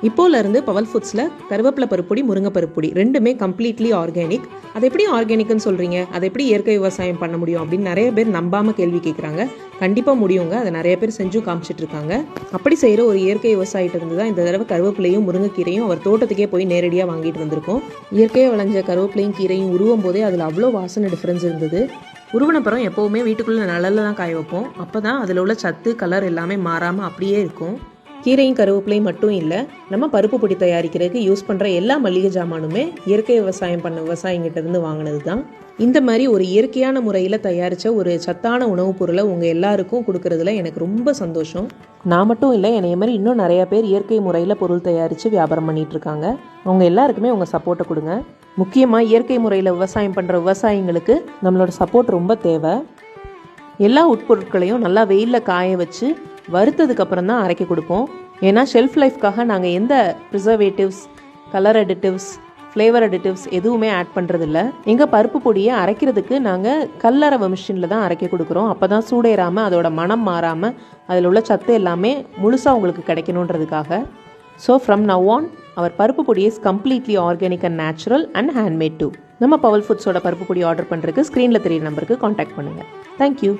இப்போலேருந்து Powell ஃபுட்ஸில் கருவேப்பிலை பருப்பொடி, முருங்கை பருப்பொடி ரெண்டுமே கம்ப்ளீட்லி ஆர்கானிக். அது எப்படி ஆர்கானிக்னு சொல்கிறீங்க, அதை எப்படி இயற்கை விவசாயம் பண்ண முடியும் அப்படின்னு நிறைய பேர் நம்பாமல் கேள்வி கேட்குறாங்க. கண்டிப்பாக முடியுங்க, அதை நிறைய பேர் செஞ்சு காமிச்சிட்டு இருக்காங்க. அப்படி செய்கிற ஒரு இயற்கை விவசாயிட்ட இருந்து தான் இந்த தடவை கருவேப்பிலையும் முருங்கைக்கீரையும் அவர் தோட்டத்துக்கே போய் நேரடியாக வாங்கிட்டு வந்திருக்கோம். இயற்கையாக விளைஞ்ச கருவேப்பிலையும் கீரையும் உருவும் போதே அதில் அவ்வளோ வாசனை டிஃப்ரென்ஸ் இருந்தது. உருவனப்புறம் எப்போவுமே வீட்டுக்குள்ளே நிழலில் தான் காய வைப்போம். அப்போ தான் அதில் உள்ள சத்து, கலர் எல்லாமே மாறாமல் அப்படியே இருக்கும். கீரையும் கருவேப்பிலையும் மட்டும் இல்லை, நம்ம பருப்பு பொடி தயாரிக்கிறதுக்கு யூஸ் பண்ணுற எல்லா மளிகை ஜாமானுமே இயற்கை விவசாயம் பண்ண விவசாயிங்கிட்டேருந்து வாங்கினது தான். இந்த மாதிரி ஒரு இயற்கையான முறையில் தயாரித்த ஒரு சத்தான உணவுப் பொருளை உங்கள் எல்லாருக்கும் கொடுக்கறதுல எனக்கு ரொம்ப சந்தோஷம். நான் மட்டும் இல்லை, என்னைய மாதிரி இன்னும் நிறையா பேர் இயற்கை முறையில் பொருள் தயாரித்து வியாபாரம் பண்ணிகிட்ருக்காங்க. அவங்க எல்லாருக்குமே உங்கள் சப்போர்ட்டை கொடுங்க. முக்கியமாக இயற்கை முறையில் விவசாயம் பண்ணுற விவசாயிங்களுக்கு நம்மளோட சப்போர்ட் ரொம்ப தேவை. எல்லா உட்பொருட்களையும் நல்லா வெயிலில் காய வச்சு வறுத்ததுக்கு அப்புறம் தான் அரைக்க கொடுப்போம். ஏன்னா ஷெல்ஃப் லைஃப்காக நாங்கள் எந்த preservatives, colour additives, flavour additives எதுவுமே ஆட் பண்ணுறதில்ல. எங்கள் பருப்பு பொடியை அரைக்கிறதுக்கு நாங்கள் கல்லரவை மிஷினில் தான் அரைக்க கொடுக்குறோம். அப்போ தான் சூடேறாமல், அதோட மனம் மாறாமல், அதில் உள்ள சத்து எல்லாமே முழுசாக உங்களுக்கு கிடைக்கணுன்றதுக்காக. So from now on our paruppu podi is completely organic and natural and handmade too. நம்ம பவல் ஃபுட்ஸோட பருப்பு பொடி ஆர்டர் பண்ணுறதுக்கு ஸ்க்ரீனில் தெரியுற நம்பருக்கு காண்டாக்ட் பண்ணுங்கள். தேங்க்யூ.